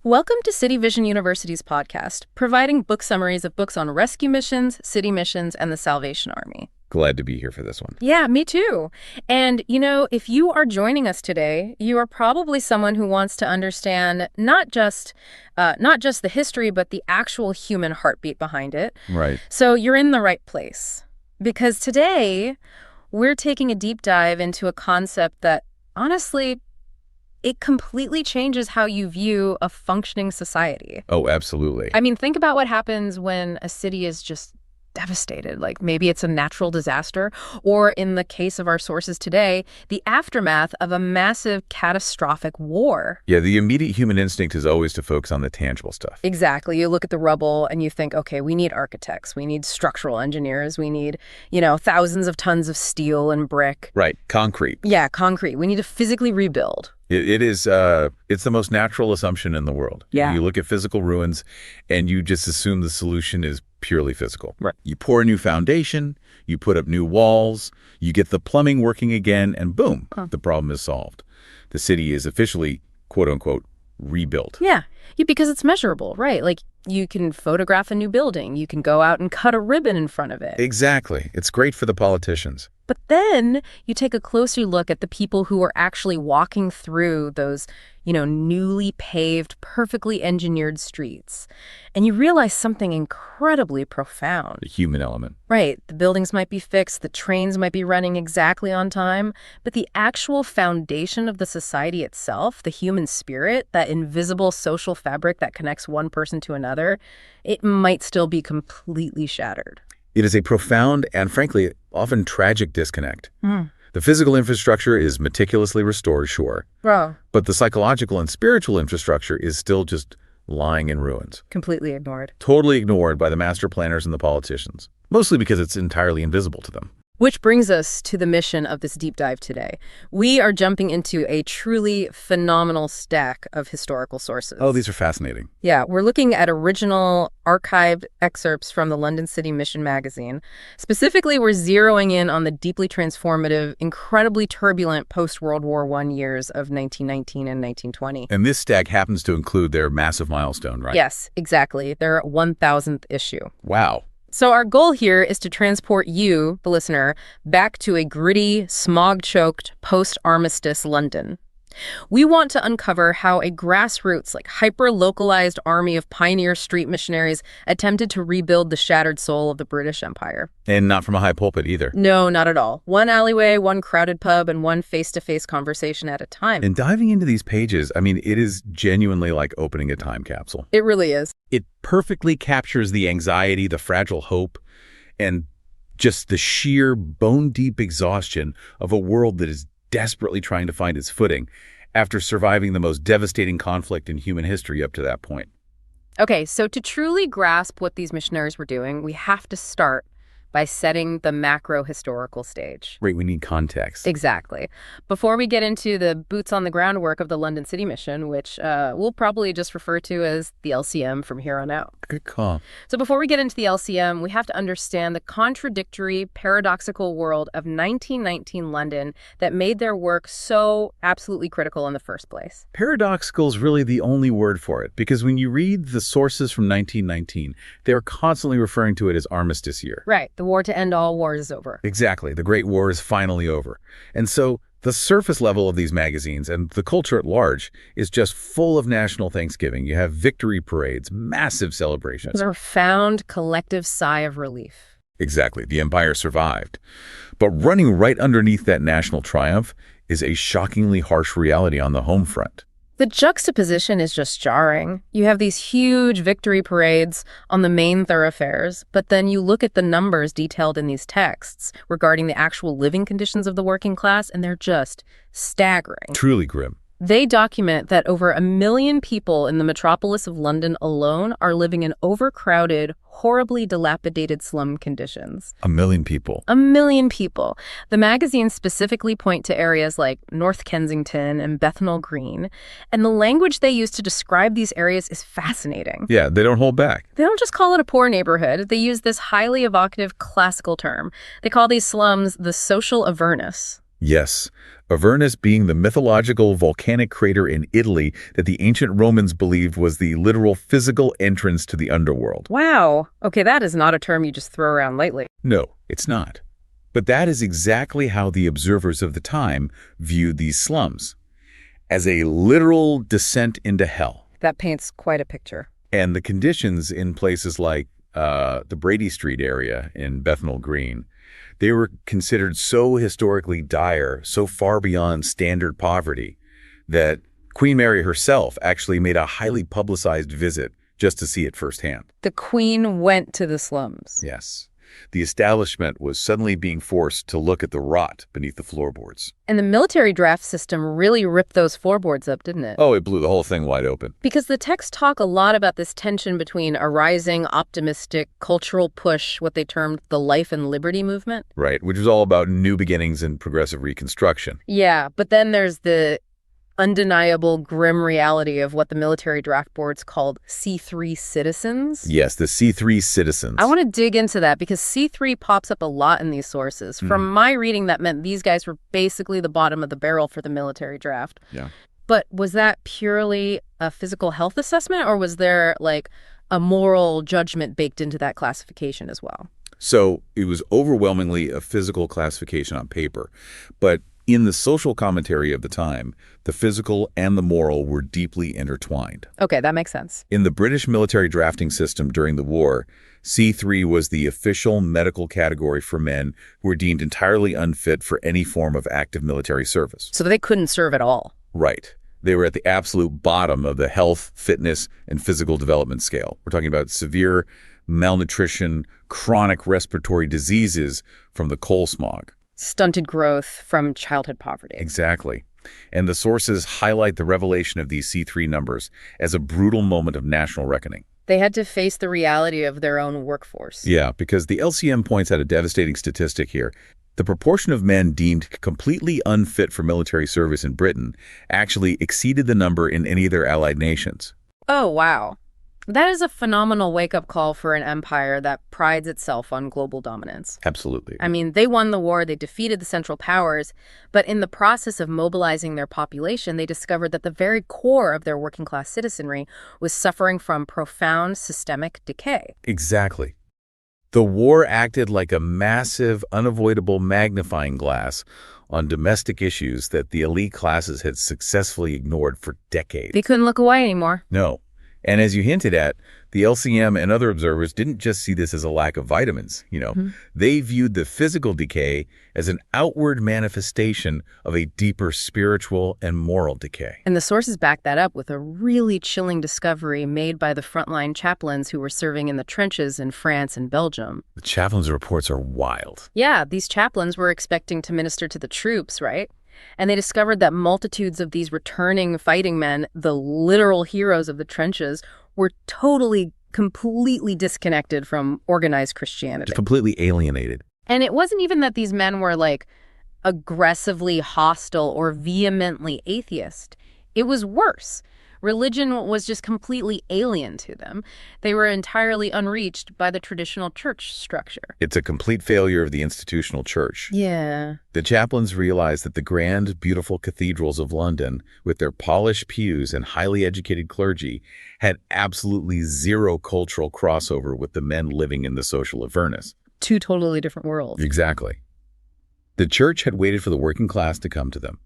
Welcome to City Vision University's podcast, providing book summaries of books on rescue missions, city missions, and the Salvation Army. Glad to be here for this one. Yeah, me too. And, if you are joining us today, you are probably someone who wants to understand not just the history, but the actual human heartbeat behind it. Right. So you're in the right place. Because today, we're taking a deep dive into a concept that, honestly, it completely changes how you view a functioning society. Oh, absolutely. I mean, think about what happens when a city is just devastated. Like maybe it's a natural disaster, or in the case of our sources today, the aftermath of a massive catastrophic war. Yeah, the immediate human instinct is always to focus on the tangible stuff. Exactly. You look at the rubble and you think, okay, we need architects, we need structural engineers, we need, thousands of tons of steel and brick. Right. Concrete. Yeah, concrete. We need to physically rebuild. It's the most natural assumption in the world. Yeah. You look at physical ruins and you just assume the solution is purely physical. Right. You pour a new foundation, you put up new walls, you get the plumbing working again, and boom, the problem is solved. The city is officially, quote unquote, rebuilt. Yeah, because it's measurable, right? Like you can photograph a new building, you can go out and cut a ribbon in front of it. Exactly. It's great for the politicians. But then you take a closer look at the people who are actually walking through those, newly paved, perfectly engineered streets. And you realize something incredibly profound. The human element. Right. The buildings might be fixed, the trains might be running exactly on time, but the actual foundation of the society itself, the human spirit, that invisible social fabric that connects one person to another, it might still be completely shattered. It is a profound and, frankly, often tragic disconnect. The physical infrastructure is meticulously restored, sure. Bro. But the psychological and spiritual infrastructure is still just lying in ruins. Completely ignored. Totally ignored by the master planners and the politicians, mostly because it's entirely invisible to them. Which brings us to the mission of this deep dive today. We are jumping into a truly phenomenal stack of historical sources. Oh, these are fascinating. Yeah, we're looking at original archived excerpts from the London City Mission magazine. Specifically, we're zeroing in on the deeply transformative, incredibly turbulent post-World War I years of 1919 and 1920. And this stack happens to include their massive milestone, right? Yes, exactly. Their 1,000th issue. Wow. So our goal here is to transport you, the listener, back to a gritty, smog-choked, post-armistice London. We want to uncover how a grassroots, hyper-localized army of pioneer street missionaries attempted to rebuild the shattered soul of the British Empire. And not from a high pulpit either. No, not at all. One alleyway, one crowded pub, and one face-to-face conversation at a time. And diving into these pages, it is genuinely like opening a time capsule. It really is. It perfectly captures the anxiety, the fragile hope, and just the sheer bone-deep exhaustion of a world that is desperately trying to find its footing after surviving the most devastating conflict in human history up to that point. Okay, so to truly grasp what these missionaries were doing, we have to start by setting the macro-historical stage. Right, we need context. Exactly. Before we get into the boots-on-the-ground work of the London City Mission, which we'll probably just refer to as the LCM from here on out. Good call. So before we get into the LCM, we have to understand the contradictory, paradoxical world of 1919 London that made their work so absolutely critical in the first place. Paradoxical is really the only word for it, because when you read the sources from 1919, they're constantly referring to it as Armistice Year. Right. The war to end all wars is over. Exactly. The Great War is finally over. And so the surface level of these magazines and the culture at large is just full of national thanksgiving. You have victory parades, massive celebrations. A profound collective sigh of relief. Exactly. The empire survived. But running right underneath that national triumph is a shockingly harsh reality on the home front. The juxtaposition is just jarring. You have these huge victory parades on the main thoroughfares, but then you look at the numbers detailed in these texts regarding the actual living conditions of the working class, and they're just staggering. Truly grim. They document that over 1 million people in the metropolis of London alone are living in overcrowded, horribly dilapidated slum conditions. 1 million people. 1 million people. The magazines specifically point to areas like North Kensington and Bethnal Green, and the language they use to describe these areas is fascinating. Yeah, they don't hold back. They don't just call it a poor neighborhood. They use this highly evocative classical term. They call these slums the social Avernus. Yes, Avernus being the mythological volcanic crater in Italy that the ancient Romans believed was the literal physical entrance to the underworld. Wow. Okay, that is not a term you just throw around lightly. No, it's not. But that is exactly how the observers of the time viewed these slums, as a literal descent into hell. That paints quite a picture. And the conditions in places like the Brady Street area in Bethnal Green, they were considered so historically dire, so far beyond standard poverty, that Queen Mary herself actually made a highly publicized visit just to see it firsthand. The Queen went to the slums. Yes. The establishment was suddenly being forced to look at the rot beneath the floorboards. And the military draft system really ripped those floorboards up, didn't it? Oh, it blew the whole thing wide open. Because the texts talk a lot about this tension between a rising, optimistic, cultural push, what they termed the life and liberty movement. Right, which was all about new beginnings and progressive reconstruction. Yeah, but then there's the undeniable grim reality of what the military draft boards called C3 citizens. Yes, the C3 citizens. I want to dig into that because C3 pops up a lot in these sources. From my reading, that meant these guys were basically the bottom of the barrel for the military draft. Yeah. But was that purely a physical health assessment, or was there like a moral judgment baked into that classification as well? So it was overwhelmingly a physical classification on paper, but in the social commentary of the time, the physical and the moral were deeply intertwined. Okay, that makes sense. In the British military drafting system during the war, C3 was the official medical category for men who were deemed entirely unfit for any form of active military service. So they couldn't serve at all. Right. They were at the absolute bottom of the health, fitness, and physical development scale. We're talking about severe malnutrition, chronic respiratory diseases from the coal smog. Stunted growth from childhood poverty. Exactly. And the sources highlight the revelation of these C3 numbers as a brutal moment of national reckoning. They had to face the reality of their own workforce. Yeah, because the LCM points out a devastating statistic here. The proportion of men deemed completely unfit for military service in Britain actually exceeded the number in any of their allied nations. Oh, wow. That is a phenomenal wake-up call for an empire that prides itself on global dominance. Absolutely. I mean, they won the war, they defeated the Central Powers, but in the process of mobilizing their population, they discovered that the very core of their working-class citizenry was suffering from profound systemic decay. Exactly. The war acted like a massive, unavoidable magnifying glass on domestic issues that the elite classes had successfully ignored for decades. They couldn't look away anymore. No. And as you hinted at, the LCM and other observers didn't just see this as a lack of vitamins. They viewed the physical decay as an outward manifestation of a deeper spiritual and moral decay. And the sources back that up with a really chilling discovery made by the frontline chaplains who were serving in the trenches in France and Belgium. The chaplains' reports are wild. Yeah, these chaplains were expecting to minister to the troops, right? And they discovered that multitudes of these returning fighting men, the literal heroes of the trenches, were totally, completely disconnected from organized Christianity. Completely alienated. And it wasn't even that these men were, like, aggressively hostile or vehemently atheist. It was worse. Religion was just completely alien to them. They were entirely unreached by the traditional church structure. It's a complete failure of the institutional church. Yeah. The chaplains realized that the grand, beautiful cathedrals of London, with their polished pews and highly educated clergy, had absolutely zero cultural crossover with the men living in the social Avernus. Two totally different worlds. Exactly. The church had waited for the working class to come to them.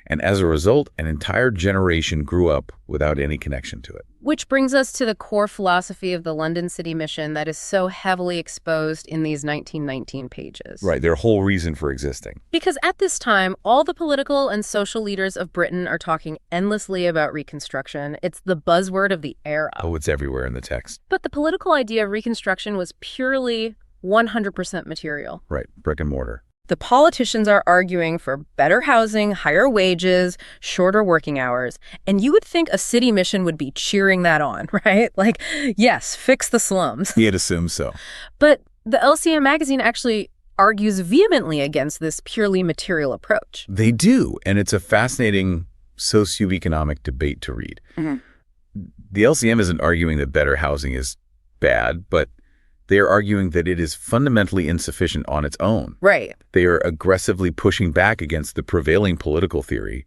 And as a result, an entire generation grew up without any connection to it. Which brings us to the core philosophy of the London City Mission that is so heavily exposed in these 1919 pages. Right, their whole reason for existing. Because at this time, all the political and social leaders of Britain are talking endlessly about Reconstruction. It's the buzzword of the era. Oh, it's everywhere in the text. But the political idea of Reconstruction was purely 100% material. Right, brick and mortar. The politicians are arguing for better housing, higher wages, shorter working hours. And you would think a city mission would be cheering that on, right? Like, yes, fix the slums. You'd assume so. But the LCM magazine actually argues vehemently against this purely material approach. They do, and it's a fascinating socioeconomic debate to read. The LCM isn't arguing that better housing is bad, but They are arguing that it is fundamentally insufficient on its own. Right. They are aggressively pushing back against the prevailing political theory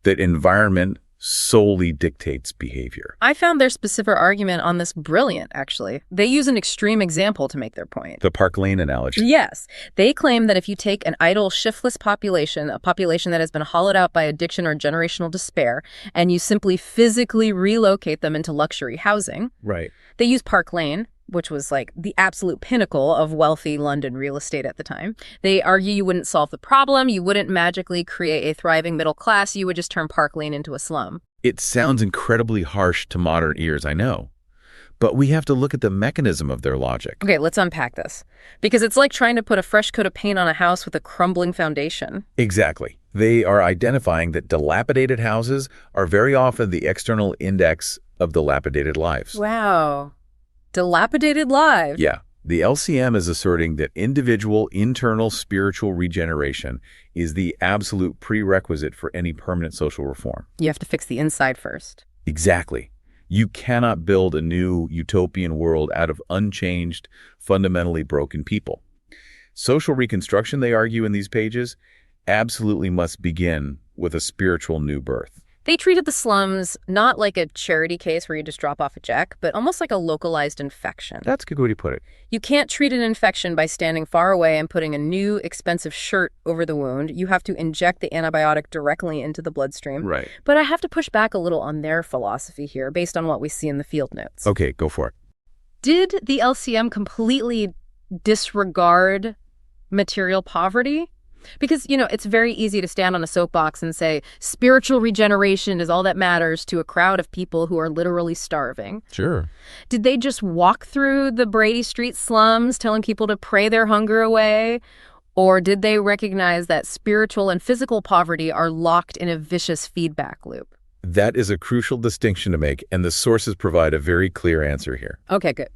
that environment solely dictates behavior. I found their specific argument on this brilliant, actually. They use an extreme example to make their point. The Park Lane analogy. Yes. They claim that if you take an idle, shiftless population, a population that has been hollowed out by addiction or generational despair, and you simply physically relocate them into luxury housing. Right. They use Park Lane, which was like the absolute pinnacle of wealthy London real estate at the time. They argue you wouldn't solve the problem, you wouldn't magically create a thriving middle class, you would just turn Park Lane into a slum. It sounds incredibly harsh to modern ears, I know. But we have to look at the mechanism of their logic. Okay, let's unpack this. Because it's like trying to put a fresh coat of paint on a house with a crumbling foundation. Exactly. They are identifying that dilapidated houses are very often the external index of dilapidated lives. Wow. Dilapidated lives. Yeah. The LCM is asserting that individual internal spiritual regeneration is the absolute prerequisite for any permanent social reform. You have to fix the inside first. Exactly. You cannot build a new utopian world out of unchanged, fundamentally broken people. Social reconstruction, they argue in these pages, absolutely must begin with a spiritual new birth. They treated the slums not like a charity case where you just drop off a check, but almost like a localized infection. That's a good way to put it. You can't treat an infection by standing far away and putting a new, expensive shirt over the wound. You have to inject the antibiotic directly into the bloodstream. Right. But I have to push back a little on their philosophy here, based on what we see in the field notes. Okay, go for it. Did the LCM completely disregard material poverty? Because, it's very easy to stand on a soapbox and say spiritual regeneration is all that matters to a crowd of people who are literally starving. Sure. Did they just walk through the Brady Street slums telling people to pray their hunger away? Or did they recognize that spiritual and physical poverty are locked in a vicious feedback loop? That is a crucial distinction to make, and the sources provide a very clear answer here. Okay, good.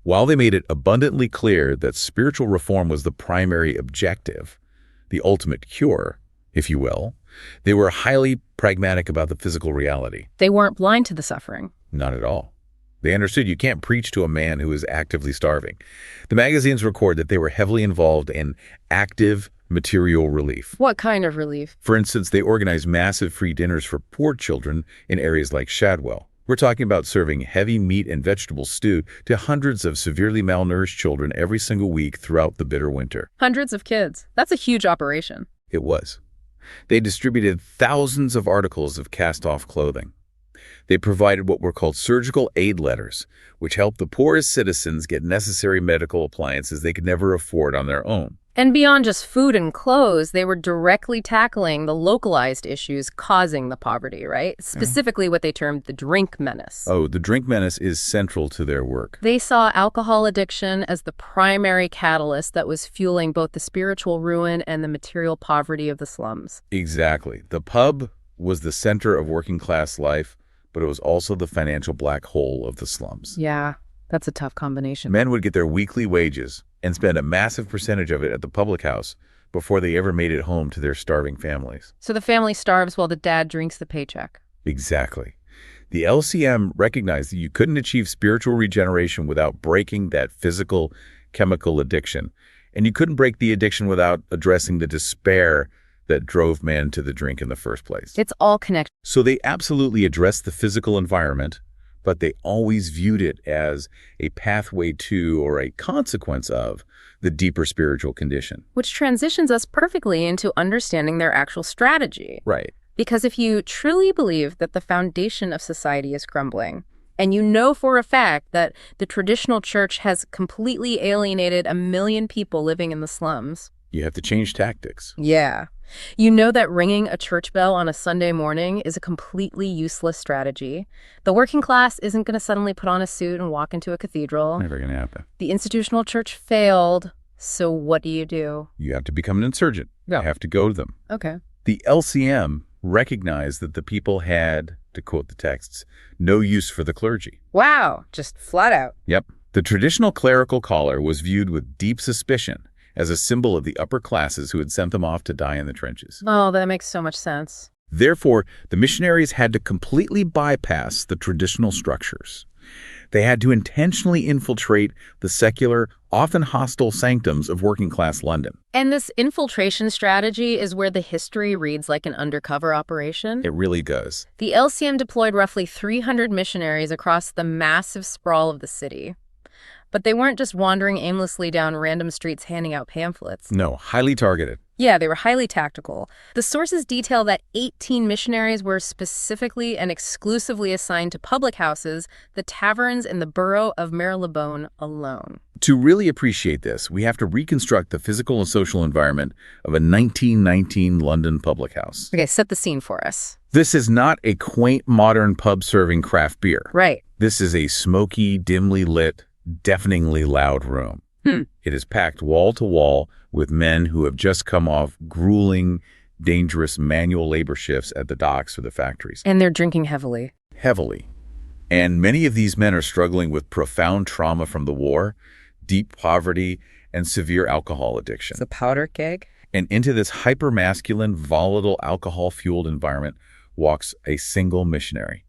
While they made it abundantly clear that spiritual reform was the primary objective, the ultimate cure, if you will, they were highly pragmatic about the physical reality. They weren't blind to the suffering. Not at all. They understood you can't preach to a man who is actively starving. The magazines record that they were heavily involved in active material relief. What kind of relief? For instance, they organized massive free dinners for poor children in areas like Shadwell. We're talking about serving heavy meat and vegetable stew to hundreds of severely malnourished children every single week throughout the bitter winter. Hundreds of kids. That's a huge operation. It was. They distributed thousands of articles of cast-off clothing. They provided what were called surgical aid letters, which helped the poorest citizens get necessary medical appliances they could never afford on their own. And beyond just food and clothes, they were directly tackling the localized issues causing the poverty, right? Specifically what they termed the drink menace. Oh, the drink menace is central to their work. They saw alcohol addiction as the primary catalyst that was fueling both the spiritual ruin and the material poverty of the slums. Exactly. The pub was the center of working class life, but it was also the financial black hole of the slums. Yeah, that's a tough combination. Men would get their weekly wages and spend a massive percentage of it at the public house before they ever made it home to their starving families. So the family starves while the dad drinks the paycheck. Exactly. The LCM recognized that you couldn't achieve spiritual regeneration without breaking that physical, chemical addiction. And you couldn't break the addiction without addressing the despair that drove man to the drink in the first place. It's all connected. So they absolutely addressed the physical environment, but they always viewed it as a pathway to or a consequence of the deeper spiritual condition. Which transitions us perfectly into understanding their actual strategy. Right. Because if you truly believe that the foundation of society is crumbling, and you know for a fact that the traditional church has completely alienated 1 million people living in the slums. You have to change tactics. Yeah. You know that ringing a church bell on a Sunday morning is a completely useless strategy. The working class isn't going to suddenly put on a suit and walk into a cathedral. Never going to happen. The institutional church failed. So what do? You have to become an insurgent. Yeah. You have to go to them. Okay. The LCM recognized that the people had, to quote the texts, no use for the clergy. Wow. Just flat out. Yep. The traditional clerical collar was viewed with deep suspicion as a symbol of the upper classes who had sent them off to die in the trenches. Oh, that makes so much sense. Therefore, the missionaries had to completely bypass the traditional structures They had to intentionally infiltrate the secular, often hostile sanctums of working-class London. And this infiltration strategy is where the history reads like an undercover operation. It really does. The LCM deployed roughly 300 missionaries across the massive sprawl of the city. But they weren't just wandering aimlessly down random streets handing out pamphlets. No, highly targeted. Yeah, they were highly tactical. The sources detail that 18 missionaries were specifically and exclusively assigned to public houses, the taverns in the borough of Marylebone alone. To really appreciate this, we have to reconstruct the physical and social environment of a 1919 London public house. Okay, set the scene for us. This is not a quaint modern pub serving craft beer. Right. This is a smoky, dimly lit, deafeningly loud room. It is packed wall to wall with men who have just come off grueling, dangerous manual labor shifts at the docks or the factories. And they're drinking heavily. Heavily. And many of these men are struggling with profound trauma from the war, deep poverty, and severe alcohol addiction. It's a powder keg. And into this hyper-masculine, volatile, alcohol-fueled environment walks a single missionary.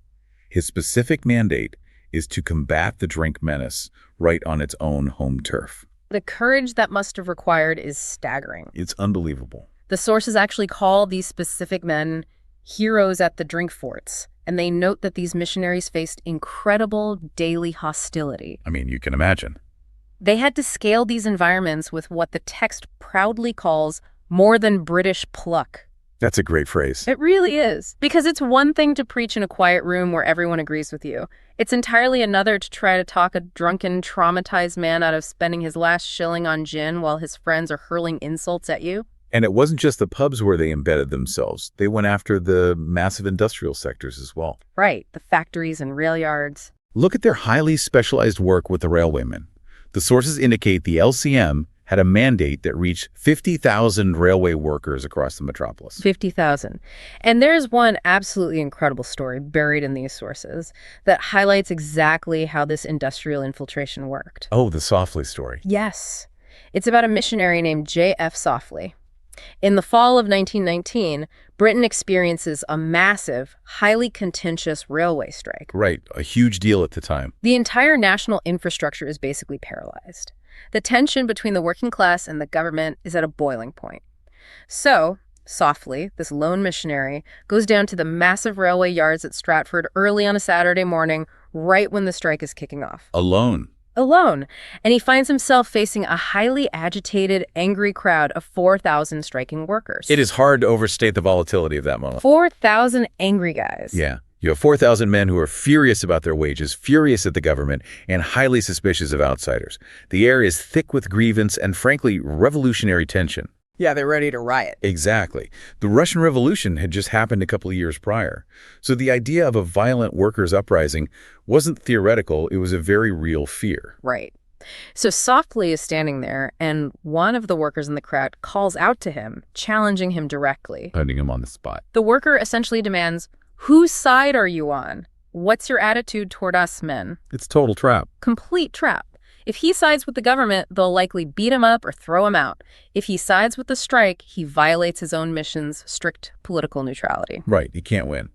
His specific mandate is to combat the drink menace right on its own home turf. The courage that must have required is staggering. It's unbelievable. The sources actually call these specific men heroes at the drink forts, and they note that these missionaries faced incredible daily hostility. I mean, you can imagine. They had to scale these environments with what the text proudly calls more than British pluck. That's a great phrase. It really is. Because it's one thing to preach in a quiet room where everyone agrees with you. It's entirely another to try to talk a drunken, traumatized man out of spending his last shilling on gin while his friends are hurling insults at you. And it wasn't just the pubs where they embedded themselves. They went after the massive industrial sectors as well. Right, the factories and rail yards. Look at their highly specialized work with the railwaymen. The sources indicate the LCM had a mandate that reached 50,000 railway workers across the metropolis. 50,000. And there's one absolutely incredible story buried in these sources that highlights exactly how this industrial infiltration worked. Oh, the Softly story. Yes. It's about a missionary named J.F. Softly. In the fall of 1919, Britain experiences a massive, highly contentious railway strike. Right, a huge deal at the time. The entire national infrastructure is basically paralyzed. The tension between the working class and the government is at a boiling point. So, Softly, this lone missionary, goes down to the massive railway yards at Stratford early on a Saturday morning, right when the strike is kicking off. Alone. And he finds himself facing a highly agitated, angry crowd of 4,000 striking workers. It is hard to overstate the volatility of that moment. 4,000 angry guys. Yeah. You have 4,000 men who are furious about their wages, furious at the government, and highly suspicious of outsiders. The air is thick with grievance and, frankly, revolutionary tension. Yeah, they're ready to riot. Exactly. The Russian Revolution had just happened a couple of years prior. So the idea of a violent workers' uprising wasn't theoretical, it was a very real fear. Right. So Softly is standing there, and one of the workers in the crowd calls out to him, challenging him directly. Putting him on the spot. The worker essentially demands, "Whose side are you on? What's your attitude toward us men?" It's total trap. Complete trap. If he sides with the government, they'll likely beat him up or throw him out. If he sides with the strike, he violates his own mission's strict political neutrality. Right, he can't win.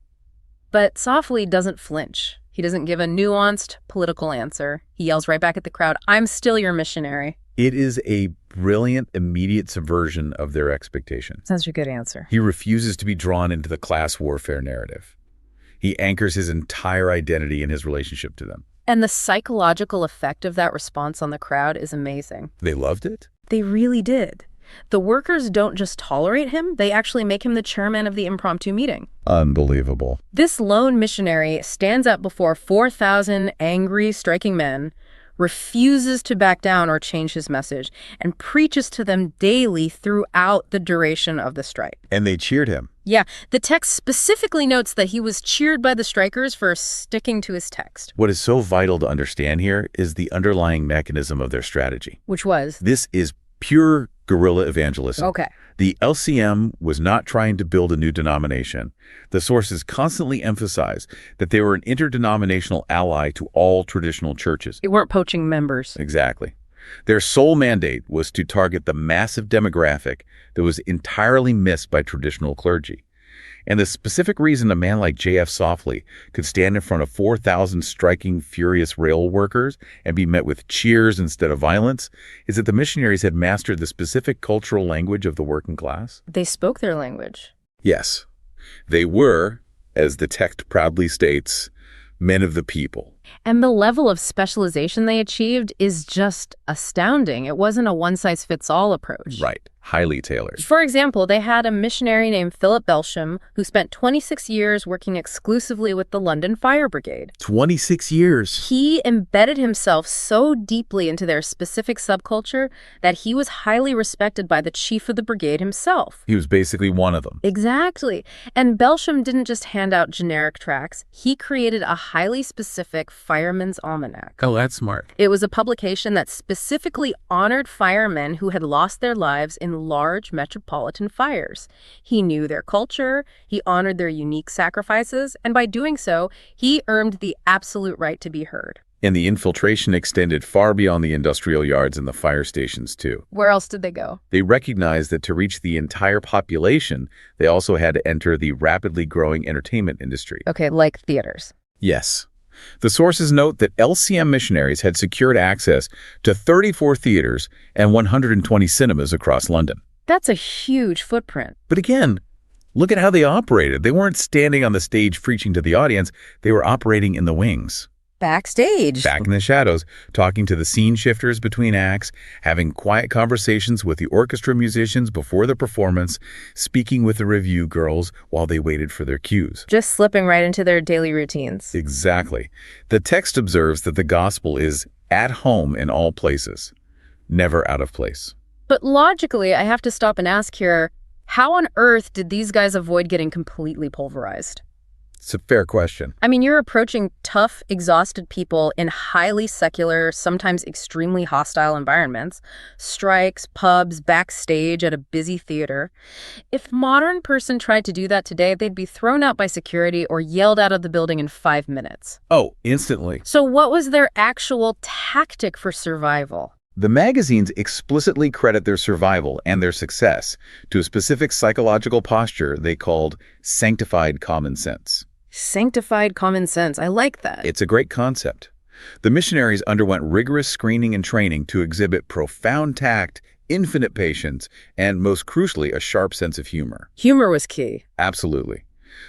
But Softly doesn't flinch. He doesn't give a nuanced political answer. He yells right back at the crowd, "I'm still your missionary." It is a brilliant, immediate subversion of their expectations. That's a good answer. He refuses to be drawn into the class warfare narrative. He anchors his entire identity in his relationship to them. And the psychological effect of that response on the crowd is amazing. They loved it? They really did. The workers don't just tolerate him, they actually make him the chairman of the impromptu meeting. Unbelievable. This lone missionary stands up before 4,000 angry, striking men, refuses to back down or change his message, and preaches to them daily throughout the duration of the strike. And they cheered him. Yeah, the text specifically notes that he was cheered by the strikers for sticking to his text. What is so vital to understand here is the underlying mechanism of their strategy. Which was? This is pure guerrilla evangelism. Okay. The LCM was not trying to build a new denomination. The sources constantly emphasize that they were an interdenominational ally to all traditional churches. They weren't poaching members. Exactly. Their sole mandate was to target the massive demographic that was entirely missed by traditional clergy. And the specific reason a man like J.F. Softly could stand in front of 4,000 striking, furious rail workers and be met with cheers instead of violence is that the missionaries had mastered the specific cultural language of the working class. They spoke their language. Yes, they were, as the text proudly states, men of the people. And the level of specialization they achieved is just astounding. It wasn't a one-size-fits-all approach. Right. Highly tailored. For example, they had a missionary named Philip Belsham who spent 26 years working exclusively with the London Fire Brigade. 26 years. He embedded himself so deeply into their specific subculture that he was highly respected by the chief of the brigade himself. He was basically one of them. Exactly. And Belsham didn't just hand out generic tracts. He created a highly specific Fireman's Almanac. Oh, that's smart. It was a publication that specifically honored firemen who had lost their lives in large metropolitan fires. He knew their culture, he honored their unique sacrifices, and by doing so, he earned the absolute right to be heard. And the infiltration extended far beyond the industrial yards and the fire stations, too. Where else did they go? They recognized that to reach the entire population, they also had to enter the rapidly growing entertainment industry. Okay, like theaters. Yes. The sources note that LCM missionaries had secured access to 34 theaters and 120 cinemas across London. That's a huge footprint. But again, look at how they operated. They weren't standing on the stage preaching to the audience. They were operating in the wings. Backstage. Back in the shadows, talking to the scene shifters between acts, having quiet conversations with the orchestra musicians before the performance, speaking with the review girls while they waited for their cues. Just slipping right into their daily routines. Exactly. The text observes that the gospel is at home in all places, never out of place. But logically, I have to stop and ask here, how on earth did these guys avoid getting completely pulverized? It's a fair question. I mean, you're approaching tough, exhausted people in highly secular, sometimes extremely hostile environments. Strikes, pubs, backstage at a busy theater. If a modern person tried to do that today, they'd be thrown out by security or yelled out of the building in 5 minutes. Oh, instantly. So what was their actual tactic for survival? The magazines explicitly credit their survival and their success to a specific psychological posture they called sanctified common sense. Sanctified common sense. I like that. It's a great concept. The missionaries underwent rigorous screening and training to exhibit profound tact, infinite patience, and most crucially, a sharp sense of humor. Humor was key. Absolutely.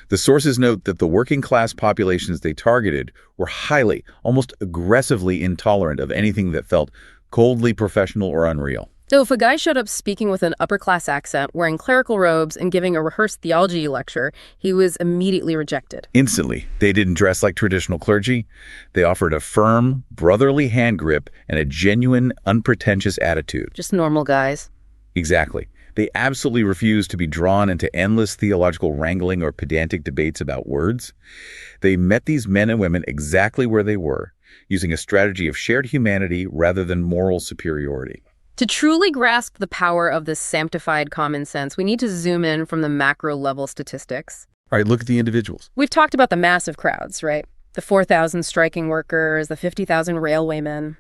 The sources note that the working class populations they targeted were highly, almost aggressively intolerant of anything that felt coldly professional or unreal. So if a guy showed up speaking with an upper-class accent, wearing clerical robes, and giving a rehearsed theology lecture, he was immediately rejected. Instantly. They didn't dress like traditional clergy. They offered a firm, brotherly hand grip and a genuine, unpretentious attitude. Just normal guys. Exactly. They absolutely refused to be drawn into endless theological wrangling or pedantic debates about words. They met these men and women exactly where they were, using a strategy of shared humanity rather than moral superiority. To truly grasp the power of this sanctified common sense, we need to zoom in from the macro-level statistics. All right, look at the individuals. We've talked about the massive crowds, right? The 4,000 striking workers, the 50,000 railwaymen.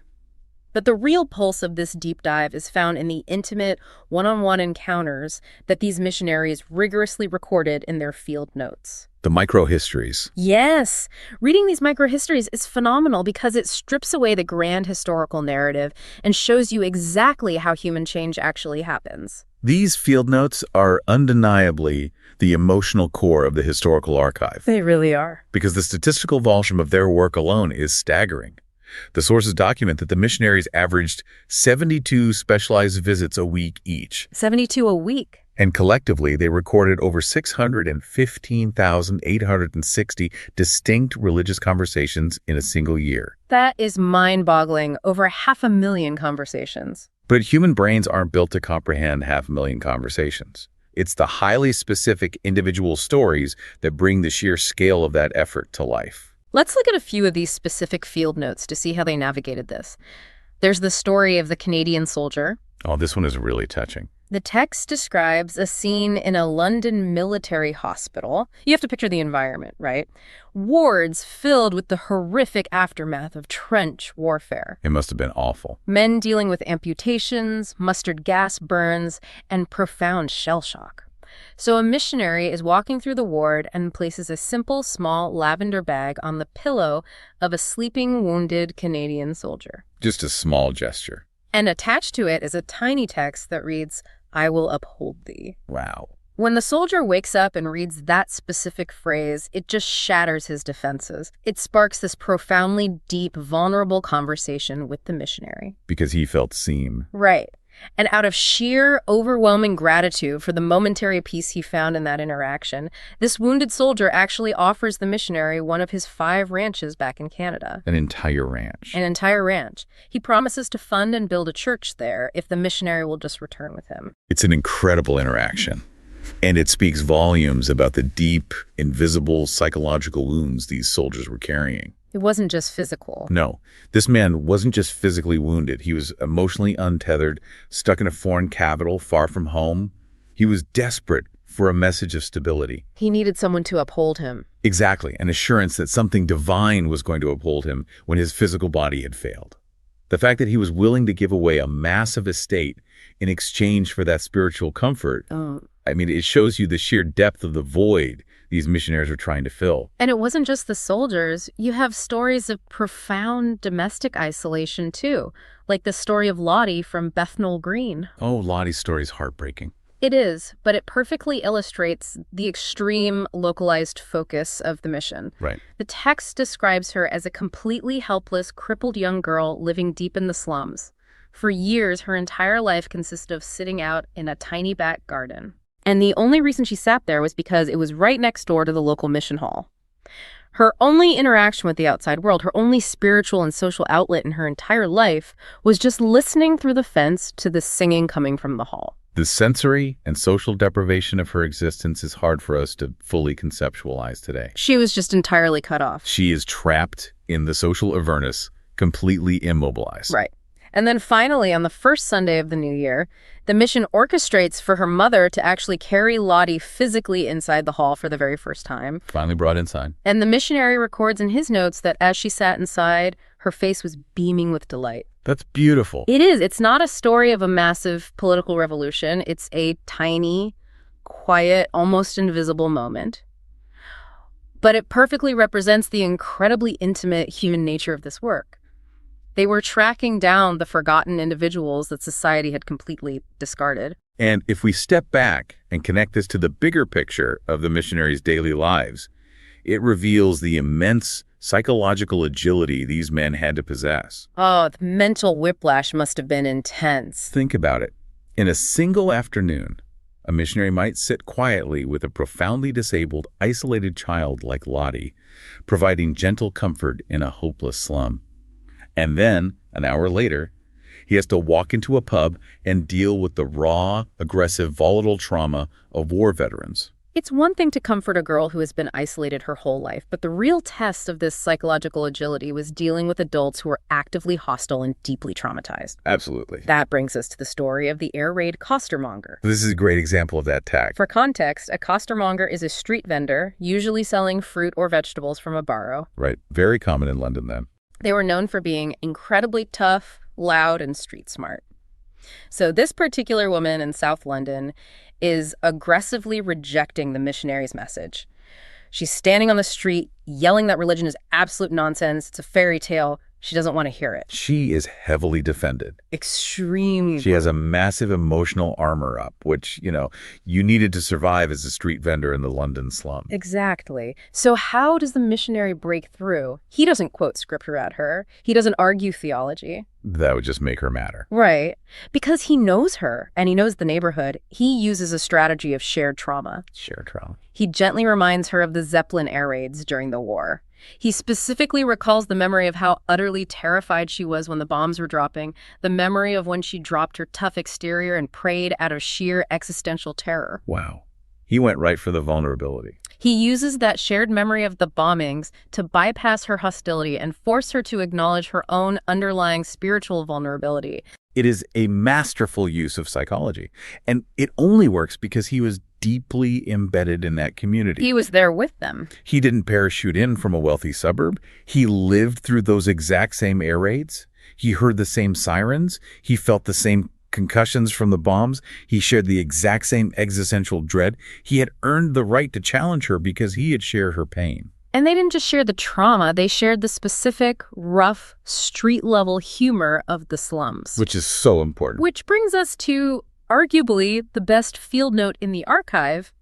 But the real pulse of this deep dive is found in the intimate, one-on-one encounters that these missionaries rigorously recorded in their field notes. The micro-histories. Yes. Reading these micro-histories is phenomenal because it strips away the grand historical narrative and shows you exactly how human change actually happens. These field notes are undeniably the emotional core of the historical archive. They really are. Because the statistical volume of their work alone is staggering. The sources document that the missionaries averaged 72 specialized visits a week each. 72 a week. And collectively, they recorded over 615,860 distinct religious conversations in a single year. That is mind-boggling. Over 500,000 conversations. But human brains aren't built to comprehend 500,000 conversations. It's the highly specific individual stories that bring the sheer scale of that effort to life. Let's look at a few of these specific field notes to see how they navigated this. There's the story of the Canadian soldier. Oh, this one is really touching. The text describes a scene in a London military hospital. You have to picture the environment, right? Wards filled with the horrific aftermath of trench warfare. It must have been awful. Men dealing with amputations, mustard gas burns, and profound shell shock. So a missionary is walking through the ward and places a simple, small lavender bag on the pillow of a sleeping, wounded Canadian soldier. Just a small gesture. And attached to it is a tiny text that reads, "I will uphold thee." Wow. When the soldier wakes up and reads that specific phrase, it just shatters his defenses. It sparks this profoundly deep, vulnerable conversation with the missionary. Because he felt seen. Right. And out of sheer, overwhelming gratitude for the momentary peace he found in that interaction, this wounded soldier actually offers the missionary one of his 5 ranches back in Canada. An entire ranch. An entire ranch. He promises to fund and build a church there if the missionary will just return with him. It's an incredible interaction. And it speaks volumes about the deep, invisible psychological wounds these soldiers were carrying. It wasn't just physical. No, this man wasn't just physically wounded. He was emotionally untethered, stuck in a foreign capital, far from home. He was desperate for a message of stability. He needed someone to uphold him. Exactly, an assurance that something divine was going to uphold him when his physical body had failed. The fact that he was willing to give away a massive estate in exchange for that spiritual comfort, it shows you the sheer depth of the void these missionaries were trying to fill. And it wasn't just the soldiers. You have stories of profound domestic isolation, too, like the story of Lottie from Bethnal Green. Oh, Lottie's story is heartbreaking. It is, but it perfectly illustrates the extreme localized focus of the mission. Right. The text describes her as a completely helpless, crippled young girl living deep in the slums. For years, her entire life consisted of sitting out in a tiny back garden. And the only reason she sat there was because it was right next door to the local mission hall. Her only interaction with the outside world, her only spiritual and social outlet in her entire life, was just listening through the fence to the singing coming from the hall. The sensory and social deprivation of her existence is hard for us to fully conceptualize today. She was just entirely cut off. She is trapped in the social Avernus, completely immobilized. Right. And then finally, on the first Sunday of the new year, the mission orchestrates for her mother to actually carry Lottie physically inside the hall for the very first time. Finally brought inside. And the missionary records in his notes that as she sat inside, her face was beaming with delight. That's beautiful. It is. It's not a story of a massive political revolution. It's a tiny, quiet, almost invisible moment. But it perfectly represents the incredibly intimate human nature of this work. They were tracking down the forgotten individuals that society had completely discarded. And if we step back and connect this to the bigger picture of the missionaries' daily lives, it reveals the immense psychological agility these men had to possess. Oh, the mental whiplash must have been intense. Think about it. In a single afternoon, a missionary might sit quietly with a profoundly disabled, isolated child like Lottie, providing gentle comfort in a hopeless slum. And then, an hour later, he has to walk into a pub and deal with the raw, aggressive, volatile trauma of war veterans. It's one thing to comfort a girl who has been isolated her whole life, but the real test of this psychological agility was dealing with adults who were actively hostile and deeply traumatized. Absolutely. That brings us to the story of the air raid costermonger. This is a great example of that tact. For context, a costermonger is a street vendor, usually selling fruit or vegetables from a barrow. Right. Very common in London then. They were known for being incredibly tough, loud, and street smart. So this particular woman in South London is aggressively rejecting the missionary's message. She's standing on the street, yelling that religion is absolute nonsense, it's a fairy tale. She doesn't want to hear it. She is heavily defended. Extremely. She has a massive emotional armor up, which, you needed to survive as a street vendor in the London slum. Exactly. So how does the missionary break through? He doesn't quote scripture at her. He doesn't argue theology. That would just make her madder. Right. Because he knows her and he knows the neighborhood. He uses a strategy of shared trauma. Shared trauma. He gently reminds her of the Zeppelin air raids during the war. He specifically recalls the memory of how utterly terrified she was when the bombs were dropping, the memory of when she dropped her tough exterior and prayed out of sheer existential terror. Wow. He went right for the vulnerability. He uses that shared memory of the bombings to bypass her hostility and force her to acknowledge her own underlying spiritual vulnerability. It is a masterful use of psychology, and it only works because he was deeply embedded in that community. He was there with them. He didn't parachute in from a wealthy suburb. He lived through those exact same air raids. He heard the same sirens. He felt the same concussions from the bombs. He shared the exact same existential dread. He had earned the right to challenge her because he had shared her pain. And they didn't just share the trauma, they shared the specific, rough, street-level humor of the slums. Which is so important. Which brings us to, arguably, the best field note in the archive,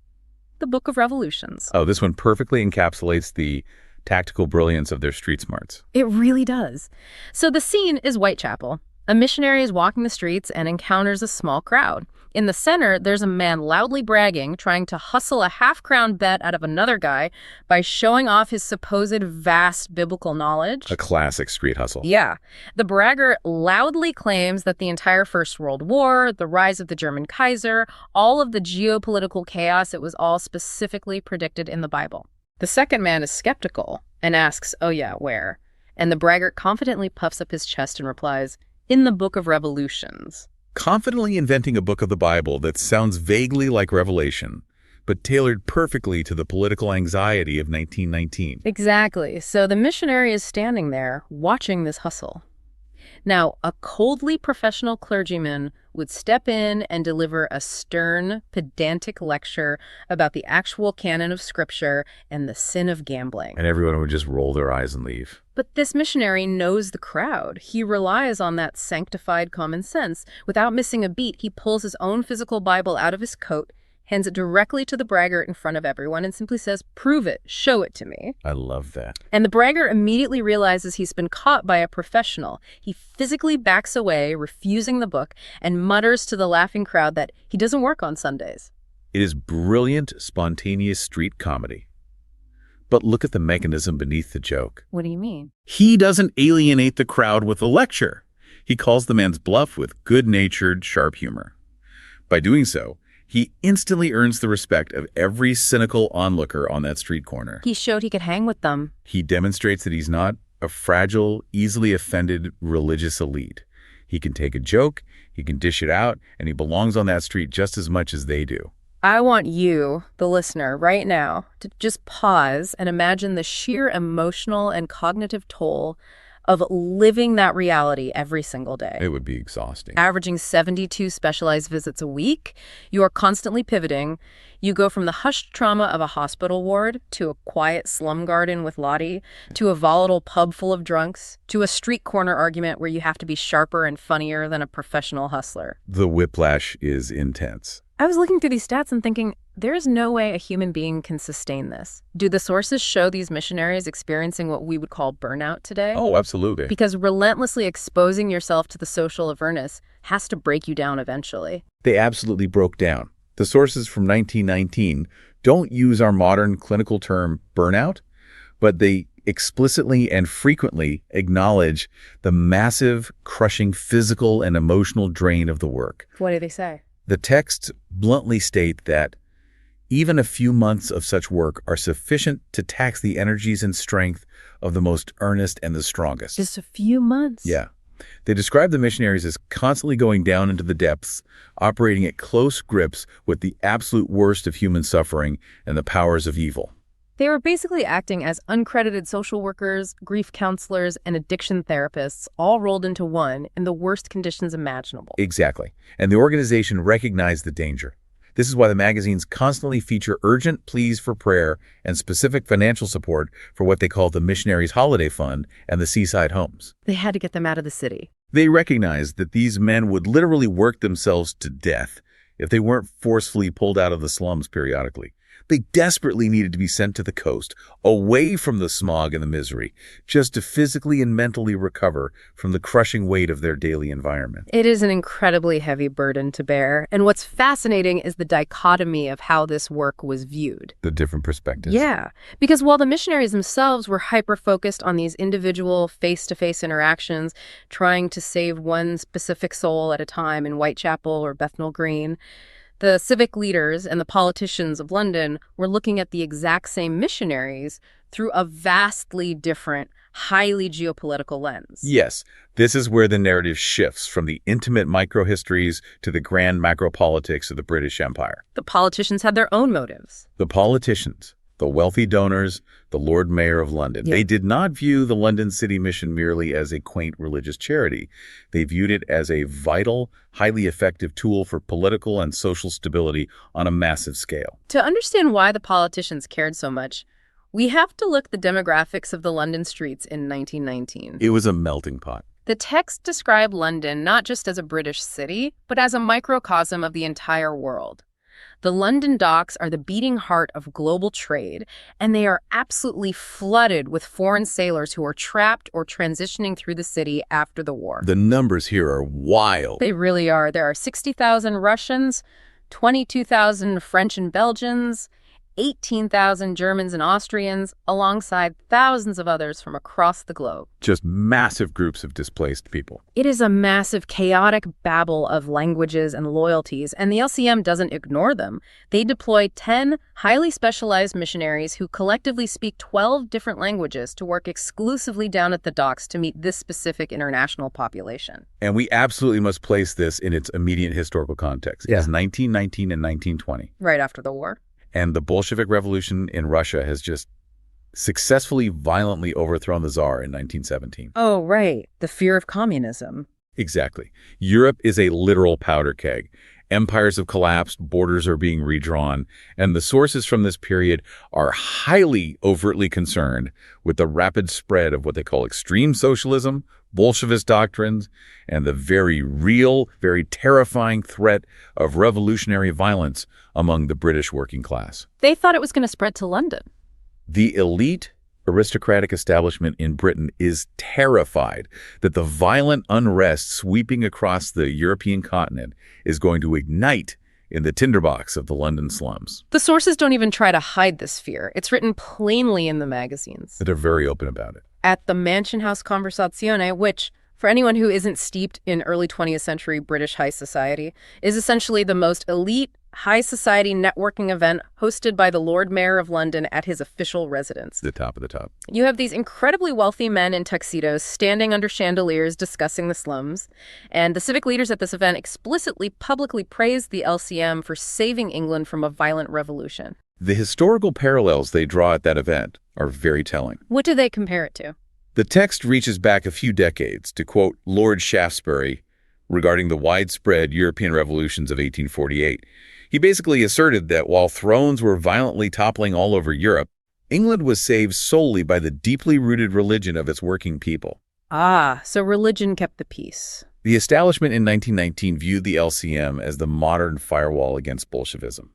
the Book of Revolutions. Oh, this one perfectly encapsulates the tactical brilliance of their street smarts. It really does. So the scene is Whitechapel. A missionary is walking the streets and encounters a small crowd. In the center, there's a man loudly bragging, trying to hustle a half-crown bet out of another guy by showing off his supposed vast biblical knowledge. A classic street hustle. Yeah. The bragger loudly claims that the entire First World War, the rise of the German Kaiser, all of the geopolitical chaos, it was all specifically predicted in the Bible. The second man is skeptical and asks, oh yeah, where? And the braggart confidently puffs up his chest and replies, in the Book of Revolutions. Confidently inventing a book of the Bible that sounds vaguely like Revelation, but tailored perfectly to the political anxiety of 1919. Exactly. So the missionary is standing there, watching this hustle. Now, a coldly professional clergyman would step in and deliver a stern, pedantic lecture about the actual canon of Scripture and the sin of gambling. And everyone would just roll their eyes and leave. But this missionary knows the crowd. He relies on that sanctified common sense. Without missing a beat, he pulls his own physical Bible out of his coat, hands it directly to the braggart in front of everyone, and simply says, prove it, show it to me. I love that. And the braggart immediately realizes he's been caught by a professional. He physically backs away, refusing the book, and mutters to the laughing crowd that he doesn't work on Sundays. It is brilliant, spontaneous street comedy. But look at the mechanism beneath the joke. What do you mean? He doesn't alienate the crowd with a lecture. He calls the man's bluff with good-natured, sharp humor. By doing so, he instantly earns the respect of every cynical onlooker on that street corner. He showed he could hang with them. He demonstrates that he's not a fragile, easily offended religious elite. He can take a joke, he can dish it out, and he belongs on that street just as much as they do. I want you, the listener, right now, to just pause and imagine the sheer emotional and cognitive toll of living that reality every single day. It would be exhausting. Averaging 72 specialized visits a week, you are constantly pivoting. You go from the hushed trauma of a hospital ward to a quiet slum garden with Lottie, to a volatile pub full of drunks, to a street corner argument where you have to be sharper and funnier than a professional hustler. The whiplash is intense. I was looking through these stats and thinking, there's no way a human being can sustain this. Do the sources show these missionaries experiencing what we would call burnout today? Oh, absolutely. Because relentlessly exposing yourself to the social avernus has to break you down eventually. They absolutely broke down. The sources from 1919 don't use our modern clinical term burnout, but they explicitly and frequently acknowledge the massive, crushing physical and emotional drain of the work. What do they say? The texts bluntly state that even a few months of such work are sufficient to tax the energies and strength of the most earnest and the strongest. Just a few months? Yeah. They describe the missionaries as constantly going down into the depths, operating at close grips with the absolute worst of human suffering and the powers of evil. They were basically acting as uncredited social workers, grief counselors, and addiction therapists, all rolled into one in the worst conditions imaginable. Exactly. And the organization recognized the danger. This is why the magazines constantly feature urgent pleas for prayer and specific financial support for what they call the Missionaries' Holiday Fund and the Seaside Homes. They had to get them out of the city. They recognized that these men would literally work themselves to death if they weren't forcefully pulled out of the slums periodically. They desperately needed to be sent to the coast, away from the smog and the misery, just to physically and mentally recover from the crushing weight of their daily environment. It is an incredibly heavy burden to bear. And what's fascinating is the dichotomy of how this work was viewed. The different perspectives. Yeah, because while the missionaries themselves were hyper-focused on these individual face-to-face interactions, trying to save one specific soul at a time in Whitechapel or Bethnal Green, the civic leaders and the politicians of London were looking at the exact same missionaries through a vastly different, highly geopolitical lens. Yes, this is where the narrative shifts from the intimate microhistories to the grand macropolitics of the British Empire. The politicians had their own motives. The politicians, the wealthy donors, the Lord Mayor of London. Yeah. They did not view the London City Mission merely as a quaint religious charity. They viewed it as a vital, highly effective tool for political and social stability on a massive scale. To understand why the politicians cared so much, we have to look at the demographics of the London streets in 1919. It was a melting pot. The text described London not just as a British city, but as a microcosm of the entire world. The London docks are the beating heart of global trade, and they are absolutely flooded with foreign sailors who are trapped or transitioning through the city after the war. The numbers here are wild. They really are. There are 60,000 Russians, 22,000 French and Belgians, 18,000 Germans and Austrians, alongside thousands of others from across the globe. Just massive groups of displaced people. It is a massive, chaotic babel of languages and loyalties, and the LCM doesn't ignore them. They deploy 10 highly specialized missionaries who collectively speak 12 different languages to work exclusively down at the docks to meet this specific international population. And we absolutely must place this in its immediate historical context. Yeah. It's 1919 and 1920. Right after the war. And the Bolshevik Revolution in Russia has just successfully, violently overthrown the Tsar in 1917. Oh, right. The fear of communism. Exactly. Europe is a literal powder keg. Empires have collapsed, borders are being redrawn, and the sources from this period are highly overtly concerned with the rapid spread of what they call extreme socialism, Bolshevist doctrines, and the very real, very terrifying threat of revolutionary violence among the British working class. They thought it was going to spread to London. The elite aristocratic establishment in Britain is terrified that the violent unrest sweeping across the European continent is going to ignite in the tinderbox of the London slums. The sources don't even try to hide this fear. It's written plainly in the magazines. They're very open about it. At the Mansion House Conversazione, which, for anyone who isn't steeped in early 20th century British high society, is essentially the most elite high society networking event hosted by the Lord Mayor of London at his official residence. The top of the top. You have these incredibly wealthy men in tuxedos standing under chandeliers discussing the slums, and the civic leaders at this event explicitly publicly praised the LCM for saving England from a violent revolution. The historical parallels they draw at that event are very telling. What do they compare it to? The text reaches back a few decades to quote Lord Shaftesbury regarding the widespread European revolutions of 1848. He basically asserted that while thrones were violently toppling all over Europe, England was saved solely by the deeply rooted religion of its working people. Ah, so religion kept the peace. The establishment in 1919 viewed the LCM as the modern firewall against Bolshevism.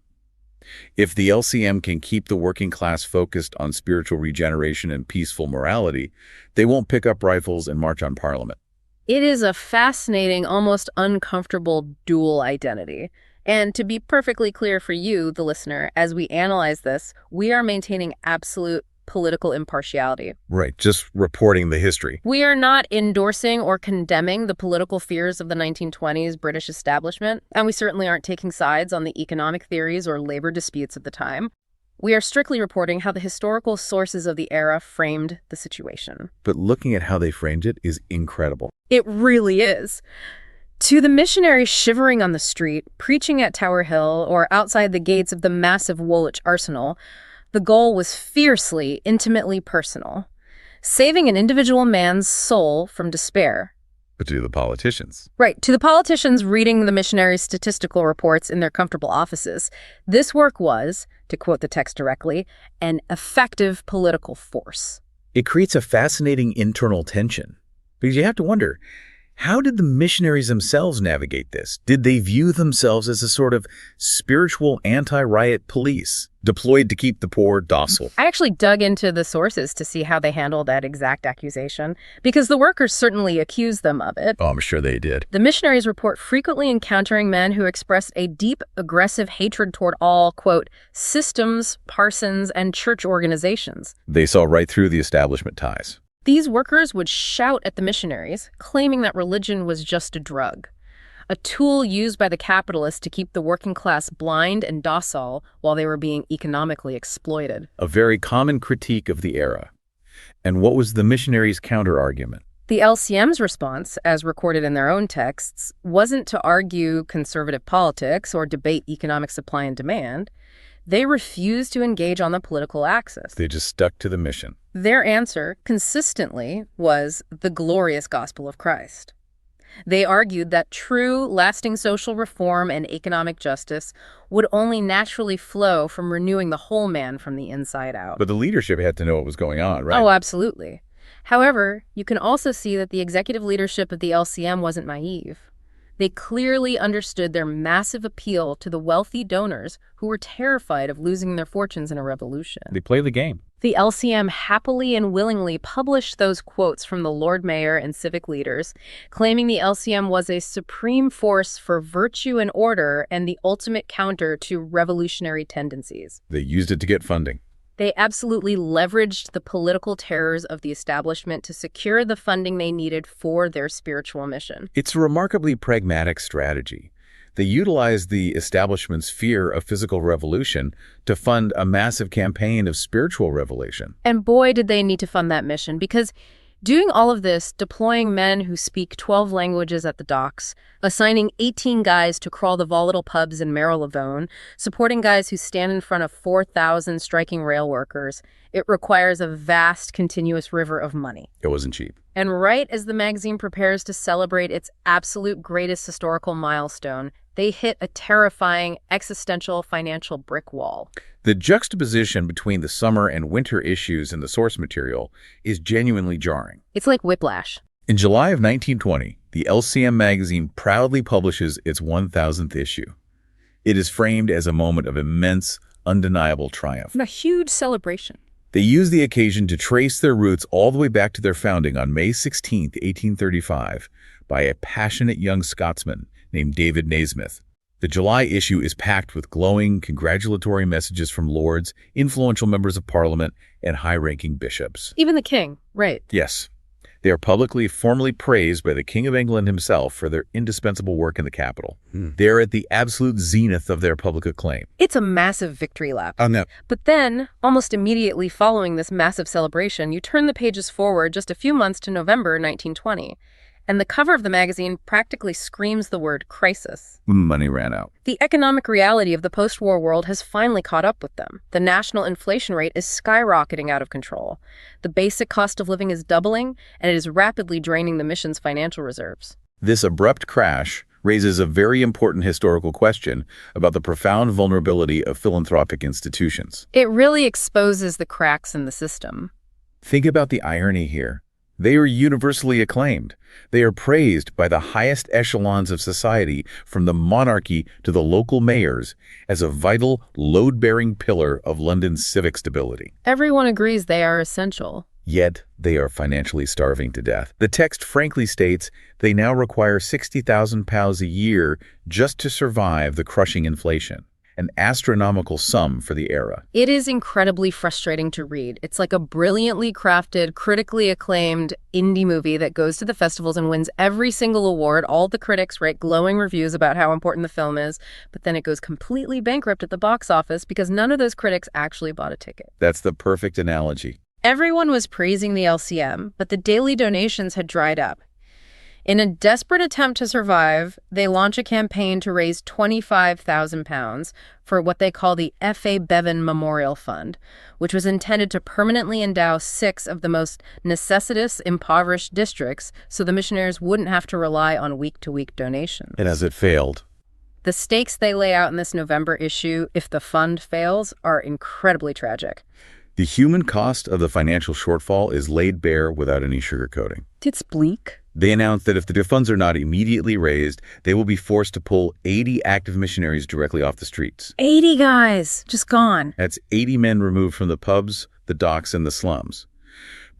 If the LCM can keep the working class focused on spiritual regeneration and peaceful morality, they won't pick up rifles and march on Parliament. It is a fascinating, almost uncomfortable dual identity. And to be perfectly clear for you, the listener, as we analyze this, we are maintaining absolute political impartiality. Right, just reporting the history. We are not endorsing or condemning the political fears of the 1920s British establishment, and we certainly aren't taking sides on the economic theories or labor disputes of the time. We are strictly reporting how the historical sources of the era framed the situation. But looking at how they framed it is incredible. It really is. To the missionaries shivering on the street, preaching at Tower Hill, or outside the gates of the massive Woolwich Arsenal, the goal was fiercely, intimately personal, saving an individual man's soul from despair. But to the politicians. Right. To the politicians reading the missionaries' statistical reports in their comfortable offices, this work was, to quote the text directly, an effective political force. It creates a fascinating internal tension. Because you have to wonder, how did the missionaries themselves navigate this? Did they view themselves as a sort of spiritual anti-riot police, deployed to keep the poor docile? I actually dug into the sources to see how they handled that exact accusation, because the workers certainly accused them of it. Oh, I'm sure they did. The missionaries report frequently encountering men who expressed a deep, aggressive hatred toward all, quote, systems, parsons, and church organizations. They saw right through the establishment ties. These workers would shout at the missionaries, claiming that religion was just a drug, a tool used by the capitalists to keep the working class blind and docile while they were being economically exploited. A very common critique of the era. And what was the missionaries' counter-argument? The LCM's response, as recorded in their own texts, wasn't to argue conservative politics or debate economic supply and demand. They refused to engage on the political axis. They just stuck to the mission. Their answer, consistently, was the glorious gospel of Christ. They argued that true, lasting social reform and economic justice would only naturally flow from renewing the whole man from the inside out. But the leadership had to know what was going on, right? Oh, absolutely. However, you can also see that the executive leadership of the LCM wasn't naive. They clearly understood their massive appeal to the wealthy donors who were terrified of losing their fortunes in a revolution. They play the game. The LCM happily and willingly published those quotes from the Lord Mayor and civic leaders, claiming the LCM was a supreme force for virtue and order and the ultimate counter to revolutionary tendencies. They used it to get funding. They absolutely leveraged the political terrors of the establishment to secure the funding they needed for their spiritual mission. It's a remarkably pragmatic strategy. They utilized the establishment's fear of physical revolution to fund a massive campaign of spiritual revelation. And boy, did they need to fund that mission, because doing all of this, deploying men who speak 12 languages at the docks, assigning 18 guys to crawl the volatile pubs in Marylebone, supporting guys who stand in front of 4,000 striking rail workers, it requires a vast, continuous river of money. It wasn't cheap. And right as the magazine prepares to celebrate its absolute greatest historical milestone, they hit a terrifying, existential financial brick wall. The juxtaposition between the summer and winter issues in the source material is genuinely jarring. It's like whiplash. In July of 1920, the LCM magazine proudly publishes its 1,000th issue. It is framed as a moment of immense, undeniable triumph. A huge celebration. They use the occasion to trace their roots all the way back to their founding on May 16, 1835, by a passionate young Scotsman named David Naismith. The July issue is packed with glowing, congratulatory messages from lords, influential members of parliament, and high-ranking bishops. Even the king, right? Yes. They are publicly, formally praised by the King of England himself for their indispensable work in the capital. They're at the absolute zenith of their public acclaim. It's a massive victory lap. Oh, no. But then, almost immediately following this massive celebration, you turn the pages forward just a few months to November 1920. And the cover of the magazine practically screams the word crisis. Money ran out. The economic reality of the post-war world has finally caught up with them. The national inflation rate is skyrocketing out of control. The basic cost of living is doubling, and it is rapidly draining the mission's financial reserves. This abrupt crash raises a very important historical question about the profound vulnerability of philanthropic institutions. It really exposes the cracks in the system. Think about the irony here. They are universally acclaimed. They are praised by the highest echelons of society, from the monarchy to the local mayors, as a vital, load-bearing pillar of London's civic stability. Everyone agrees they are essential. Yet, they are financially starving to death. The text frankly states they now require £60,000 a year just to survive the crushing inflation. An astronomical sum for the era. It is incredibly frustrating to read. It's like a brilliantly crafted, critically acclaimed indie movie that goes to the festivals and wins every single award. All the critics write glowing reviews about how important the film is, but then it goes completely bankrupt at the box office because none of those critics actually bought a ticket. That's the perfect analogy. Everyone was praising the LCM, but the daily donations had dried up. In a desperate attempt to survive, they launch a campaign to raise £25,000 for what they call the F.A. Bevan Memorial Fund, which was intended to permanently endow 6 of the most necessitous, impoverished districts so the missionaries wouldn't have to rely on week-to-week donations. And as it failed. The stakes they lay out in this November issue, if the fund fails, are incredibly tragic. The human cost of the financial shortfall is laid bare without any sugarcoating. It's bleak. They announced that if the funds are not immediately raised, they will be forced to pull 80 active missionaries directly off the streets. 80 guys, just gone. That's 80 men removed from the pubs, the docks, and the slums.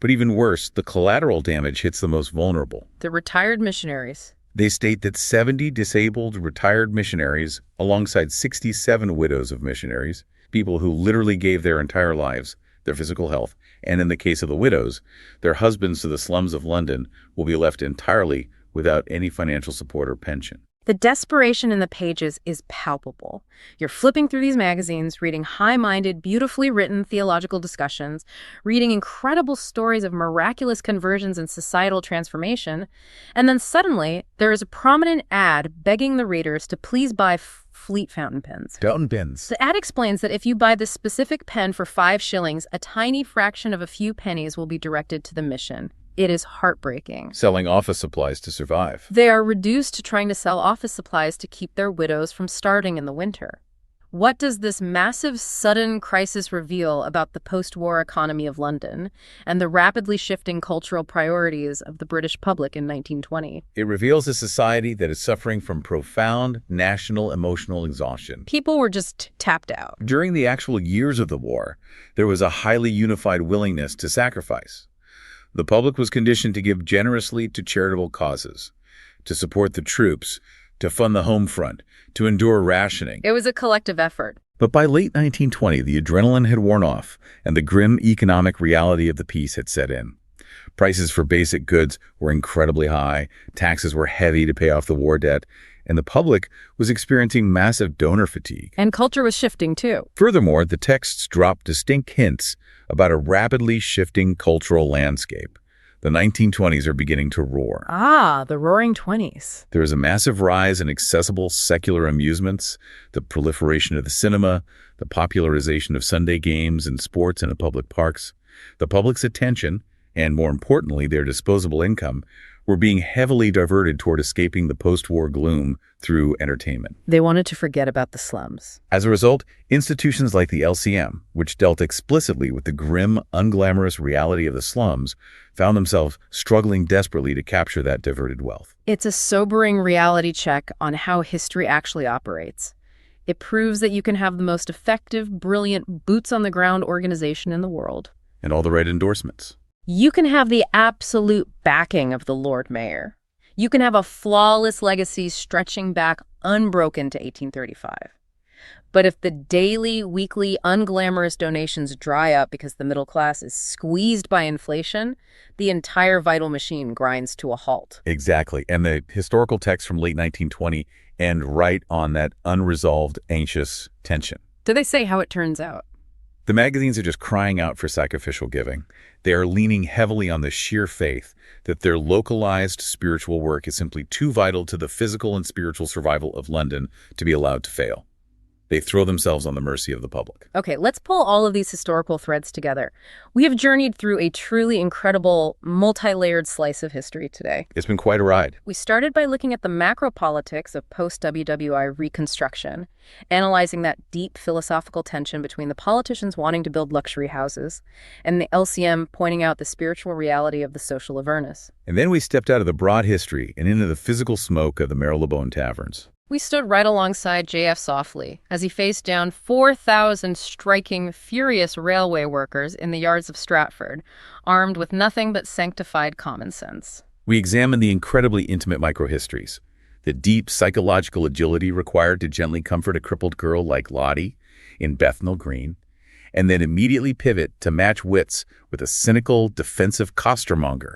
But even worse, the collateral damage hits the most vulnerable. The retired missionaries. They state that 70 disabled retired missionaries, alongside 67 widows of missionaries, people who literally gave their entire lives, their physical health, and in the case of the widows, their husbands to the slums of London will be left entirely without any financial support or pension. The desperation in the pages is palpable. You're flipping through these magazines, reading high-minded, beautifully written theological discussions, reading incredible stories of miraculous conversions and societal transformation, and then suddenly there is a prominent ad begging the readers to please buy Fleet fountain pens. Fountain pens. The ad explains that if you buy this specific pen for 5 shillings, a tiny fraction of a few pennies will be directed to the mission. It is heartbreaking. Selling office supplies to survive. They are reduced to trying to sell office supplies to keep their widows from starving in the winter. What does this massive, sudden crisis reveal about the post-war economy of London and the rapidly shifting cultural priorities of the British public in 1920? It reveals a society that is suffering from profound national emotional exhaustion. People were just tapped out. During the actual years of the war, there was a highly unified willingness to sacrifice. The public was conditioned to give generously to charitable causes, to support the troops, to fund the home front, to endure rationing. It was a collective effort. But by late 1920, the adrenaline had worn off, and the grim economic reality of the peace had set in. Prices for basic goods were incredibly high, taxes were heavy to pay off the war debt, and the public was experiencing massive donor fatigue. And culture was shifting, too. Furthermore, the texts dropped distinct hints about a rapidly shifting cultural landscape. The 1920s are beginning to roar. Ah, the Roaring Twenties. There is a massive rise in accessible secular amusements, the proliferation of the cinema, the popularization of Sunday games and sports in the public parks. The public's attention, and more importantly, their disposable income, were being heavily diverted toward escaping the post-war gloom through entertainment. They wanted to forget about the slums. As a result, institutions like the LCM, which dealt explicitly with the grim, unglamorous reality of the slums, found themselves struggling desperately to capture that diverted wealth. It's a sobering reality check on how history actually operates. It proves that you can have the most effective, brilliant, boots-on-the-ground organization in the world. And all the right endorsements. You can have the absolute backing of the Lord Mayor. You can have a flawless legacy stretching back unbroken to 1835. But if the daily, weekly, unglamorous donations dry up because the middle class is squeezed by inflation, the entire vital machine grinds to a halt. Exactly. And the historical texts from late 1920 end right on that unresolved, anxious tension. Do they say how it turns out? The magazines are just crying out for sacrificial giving. They are leaning heavily on the sheer faith that their localized spiritual work is simply too vital to the physical and spiritual survival of London to be allowed to fail. They throw themselves on the mercy of the public. Okay, let's pull all of these historical threads together. We have journeyed through a truly incredible, multi-layered slice of history today. It's been quite a ride. We started by looking at the macro politics of post-WWI reconstruction, analyzing that deep philosophical tension between the politicians wanting to build luxury houses and the LCM pointing out the spiritual reality of the social Avernus. And then we stepped out of the broad history and into the physical smoke of the Marylebone taverns. We stood right alongside J.F. Softly as he faced down 4,000 striking, furious railway workers in the yards of Stratford, armed with nothing but sanctified common sense. We examined the incredibly intimate microhistories, the deep psychological agility required to gently comfort a crippled girl like Lottie in Bethnal Green, and then immediately pivot to match wits with a cynical, defensive costermonger,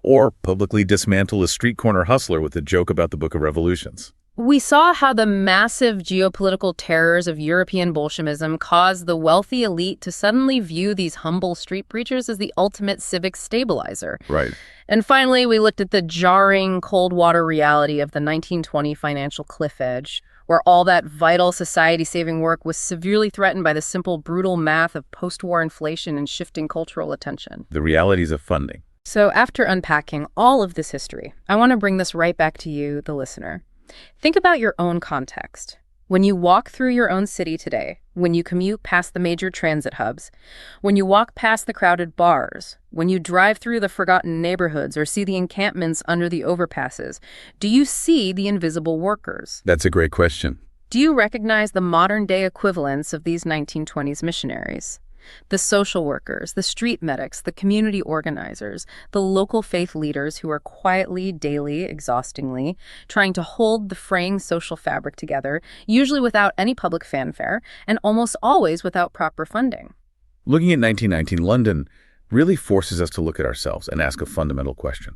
or publicly dismantle a street corner hustler with a joke about the Book of Revolutions. We saw how the massive geopolitical terrors of European Bolshevism caused the wealthy elite to suddenly view these humble street preachers as the ultimate civic stabilizer. Right. And finally, we looked at the jarring cold water reality of the 1920 financial cliff edge, where all that vital society-saving work was severely threatened by the simple, brutal math of post-war inflation and shifting cultural attention. The realities of funding. So after unpacking all of this history, I want to bring this right back to you, the listener. Think about your own context. When you walk through your own city today, when you commute past the major transit hubs, when you walk past the crowded bars, when you drive through the forgotten neighborhoods or see the encampments under the overpasses, do you see the invisible workers? That's a great question. Do you recognize the modern-day equivalents of these 1920s missionaries? The social workers, the street medics, the community organizers, the local faith leaders who are quietly, daily, exhaustingly trying to hold the fraying social fabric together, usually without any public fanfare, and almost always without proper funding. Looking at 1919 London really forces us to look at ourselves and ask a fundamental question.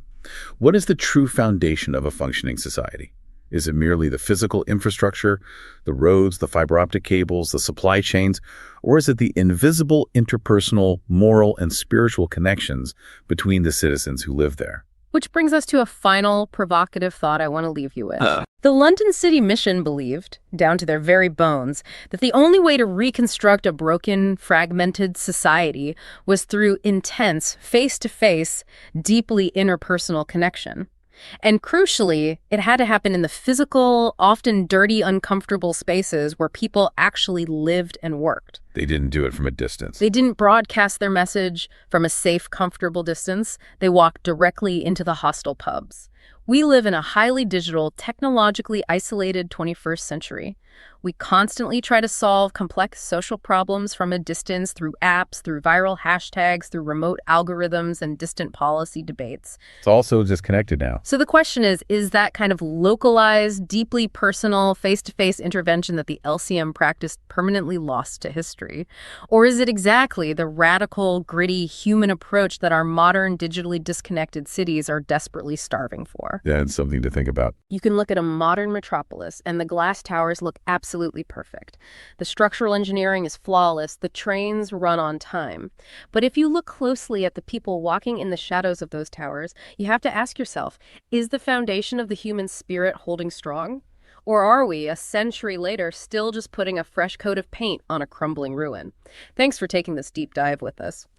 What is the true foundation of a functioning society? Is it merely the physical infrastructure, the roads, the fiber optic cables, the supply chains, or is it the invisible interpersonal, moral, and spiritual connections between the citizens who live there? Which brings us to a final provocative thought I want to leave you with. The London City Mission believed, down to their very bones, that the only way to reconstruct a broken, fragmented society was through intense, face-to-face, deeply interpersonal connection. And crucially, it had to happen in the physical, often dirty, uncomfortable spaces where people actually lived and worked. They didn't do it from a distance. They didn't broadcast their message from a safe, comfortable distance. They walked directly into the hostile pubs. We live in a highly digital, technologically isolated 21st century. We constantly try to solve complex social problems from a distance through apps, through viral hashtags, through remote algorithms, and distant policy debates. It's also disconnected now. So the question is that kind of localized, deeply personal, face-to-face intervention that the LCM practiced permanently lost to history? Or is it exactly the radical, gritty, human approach that our modern, digitally disconnected cities are desperately starving for? That's something to think about. You can look at a modern metropolis, and the glass towers look absolutely perfect. The structural engineering is flawless. The trains run on time. But if you look closely at the people walking in the shadows of those towers, you have to ask yourself, is the foundation of the human spirit holding strong? Or are we, a century later, still just putting a fresh coat of paint on a crumbling ruin? Thanks for taking this deep dive with us.